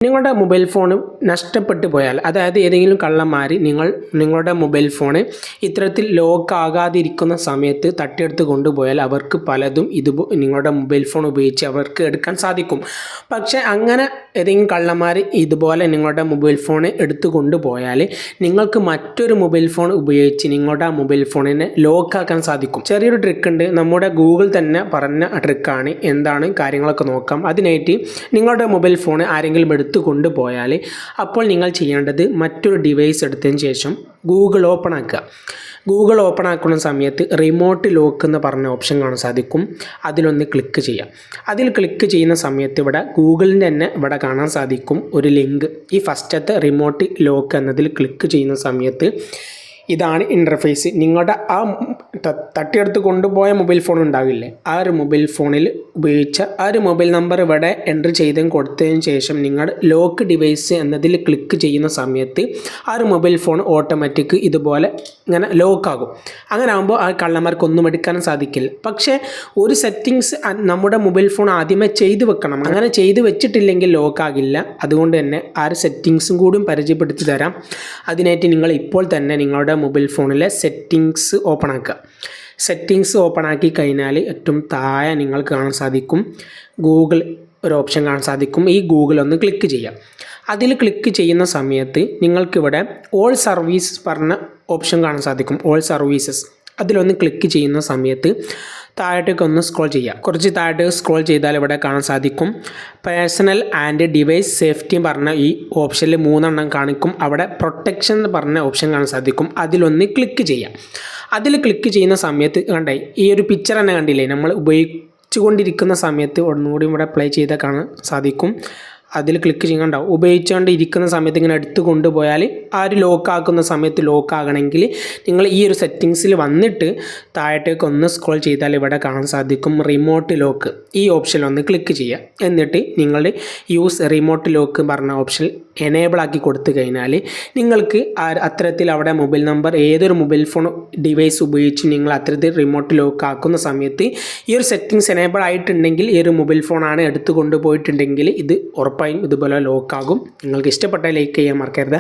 നിങ്ങളുടെ mobile phone നഷ്ടപ്പെട്ടു പോയാൽ, അതായത് ഏതെങ്കിലും കള്ളന്മാർ നിങ്ങളുടെ മൊബൈൽ ഫോൺ ഇത്തരത്തിൽ ലോക്ക് ആകാതിരിക്കുന്ന സമയത്ത് തട്ടിയെടുത്ത് കൊണ്ടുപോയാൽ അവർക്ക് പലതും നിങ്ങളുടെ മൊബൈൽ ഫോൺ ഉപയോഗിച്ച് അവർക്ക് എടുക്കാൻ സാധിക്കും. പക്ഷേ അങ്ങനെ ഏതെങ്കിലും കള്ളന്മാർ ഇതുപോലെ നിങ്ങളുടെ മൊബൈൽ ഫോൺ എടുത്തു കൊണ്ടുപോയാൽ നിങ്ങൾക്ക് മറ്റൊരു മൊബൈൽ ഫോൺ ഉപയോഗിച്ച് നിങ്ങളുടെ മൊബൈൽ ഫോണിനെ ലോക്കാക്കാൻ സാധിക്കും. ചെറിയൊരു ട്രിക്ക് ഉണ്ട്, നമ്മുടെ ഗൂഗിൾ തന്നെ പറഞ്ഞ ട്രിക്കാണ്. എന്താണ് കാര്യങ്ങളൊക്കെ നോക്കാം. അതിനായിട്ട് നിങ്ങളുടെ മൊബൈൽ ഫോൺ ആരെങ്കിലും എടുത്തു കൊണ്ടുപോയാൽ അപ്പോൾ നിങ്ങൾ ചെയ്യേണ്ടത് മറ്റൊരു ഡിവൈസ് എടുത്തതിന് ശേഷം ഗൂഗിൾ ഓപ്പൺ ആക്കുക. ഗൂഗിൾ ഓപ്പൺ ആക്കുന്ന സമയത്ത് റിമോട്ട് ലോക്ക് എന്ന് പറഞ്ഞ ഓപ്ഷൻ കാണാൻ സാധിക്കും. അതിലൊന്ന് ക്ലിക്ക് ചെയ്യാം. അതിൽ ക്ലിക്ക് ചെയ്യുന്ന സമയത്ത് ഇവിടെ ഗൂഗിളിൻ്റെ തന്നെ ഇവിടെ കാണാൻ സാധിക്കും ഒരു ലിങ്ക്. ഈ ഫസ്റ്റത്തെ റിമോട്ട് ലോക്ക് എന്നതിൽ ക്ലിക്ക് ചെയ്യുന്ന സമയത്ത് ഇതാണ് ഇൻ്റർഫേസ്. നിങ്ങളുടെ ആ തട്ടിയെടുത്ത് കൊണ്ടുപോയ മൊബൈൽ ഫോൺ ഉണ്ടാകില്ലേ, ആ ഒരു മൊബൈൽ ഫോണിൽ ഉപയോഗിച്ച ആ ഒരു മൊബൈൽ നമ്പർ ഇവിടെ എൻ്റർ കൊടുത്തതിന് ശേഷം നിങ്ങൾ ലോക്ക് ഡിവൈസ് എന്നതിൽ ക്ലിക്ക് ചെയ്യുന്ന സമയത്ത് ആ ഒരു മൊബൈൽ ഫോൺ ഓട്ടോമാറ്റിക് ഇതുപോലെ ഇങ്ങനെ ലോക്കാകും. അങ്ങനെ ആകുമ്പോൾ ആ കള്ളന്മാർക്ക് ഒന്നും എടുക്കാനും സാധിക്കില്ല. പക്ഷേ ഒരു സെറ്റിങ്സ് നമ്മുടെ മൊബൈൽ ഫോൺ ആദ്യമേ ചെയ്ത് വെക്കണം. അങ്ങനെ ചെയ്ത് വെച്ചിട്ടില്ലെങ്കിൽ ലോക്കാകില്ല. അതുകൊണ്ട് തന്നെ ആ ഒരു സെറ്റിങ്സും കൂടി പരിചയപ്പെടുത്തി തരാം. അതിനായിട്ട് നിങ്ങൾ ഇപ്പോൾ തന്നെ നിങ്ങളുടെ മൊബൈൽ ഫോണിലെ സെറ്റിങ്സ് ഓപ്പൺ ആക്കുക. സെറ്റിങ്സ് ഓപ്പൺ ആക്കി കഴിഞ്ഞാൽ ഏറ്റവും താഴെ നിങ്ങൾക്ക് കാണാൻ സാധിക്കും ഗൂഗിൾ ഒരു ഓപ്ഷൻ കാണാൻ സാധിക്കും. ഈ ഗൂഗിൾ ഒന്ന് ക്ലിക്ക് ചെയ്യാം. അതിൽ ക്ലിക്ക് ചെയ്യുന്ന സമയത്ത് നിങ്ങൾക്കിവിടെ ഓൾ സർവീസ് പറഞ്ഞ ഓപ്ഷൻ കാണാൻ സാധിക്കും. ഓൾ സർവീസസ് അതിലൊന്ന് ക്ലിക്ക് ചെയ്യുന്ന സമയത്ത് താഴോട്ടേക്ക് ഒന്ന് സ്ക്രോൾ ചെയ്യുക. കുറച്ച് താഴോട്ട് സ്ക്രോൾ ചെയ്താൽ ഇവിടെ കാണാൻ സാധിക്കും പേഴ്സണൽ ആൻഡ് ഡിവൈസ് സേഫ്റ്റി പറഞ്ഞ ഈ ഓപ്ഷനിൽ 3 കാണിക്കും. അവിടെ പ്രൊട്ടക്ഷൻ എന്ന് പറഞ്ഞ ഓപ്ഷൻ കാണാൻ സാധിക്കും. അതിലൊന്ന് ക്ലിക്ക് ചെയ്യാം. അതിൽ ക്ലിക്ക് ചെയ്യുന്ന സമയത്ത് കണ്ടേ ഈ ഒരു പിക്ചർ തന്നെ കണ്ടില്ലേ, നമ്മൾ ഉപയോഗിച്ചുകൊണ്ടിരിക്കുന്ന സമയത്ത് ഒന്നുകൂടി ഇവിടെ പ്ലേ ചെയ്താൽ കാണാൻ സാധിക്കും. അതിൽ ക്ലിക്ക് ചെയ്യണ്ടാവും. ഉപയോഗിച്ചുകൊണ്ട് ഇരിക്കുന്ന സമയത്ത് ഇങ്ങനെ എടുത്ത് കൊണ്ടുപോയാൽ ആ ഒരു ലോക്കാക്കുന്ന സമയത്ത് ലോക്കാകണമെങ്കിൽ നിങ്ങൾ ഈ ഒരു സെറ്റിങ്സിൽ വന്നിട്ട് താഴോട്ടേക്ക് ഒന്ന് സ്ക്രോൾ ചെയ്താൽ ഇവിടെ കാണാൻ സാധിക്കും റിമോട്ട് ലോക്ക്. ഈ ഓപ്ഷനിൽ ഒന്ന് ക്ലിക്ക് ചെയ്യുക. എന്നിട്ട് നിങ്ങൾ യൂസ് റിമോട്ട് ലോക്ക് പറഞ്ഞ ഓപ്ഷൻ എനേബിൾ ആക്കി കൊടുത്തു കഴിഞ്ഞാൽ നിങ്ങൾക്ക് അത്തരത്തിൽ അവിടെ മൊബൈൽ നമ്പർ ഏതൊരു മൊബൈൽ ഫോൺ ഡിവൈസ് ഉപയോഗിച്ച് നിങ്ങൾ അത്തരത്തിൽ റിമോട്ട് ലോക്ക് ആക്കുന്ന സമയത്ത് ഈ ഒരു സെറ്റിങ്സ് എനേബിൾ ആയിട്ടുണ്ടെങ്കിൽ ഈ ഒരു മൊബൈൽ ഫോണാണ് എടുത്തു കൊണ്ടുപോയിട്ടുണ്ടെങ്കിൽ ഇത് ഉറപ്പായും ഇതുപോലെ ലോക്കാകും. നിങ്ങൾക്ക് ഇഷ്ടപ്പെട്ട ലൈക്ക് ചെയ്യാൻ മറക്കരുത്.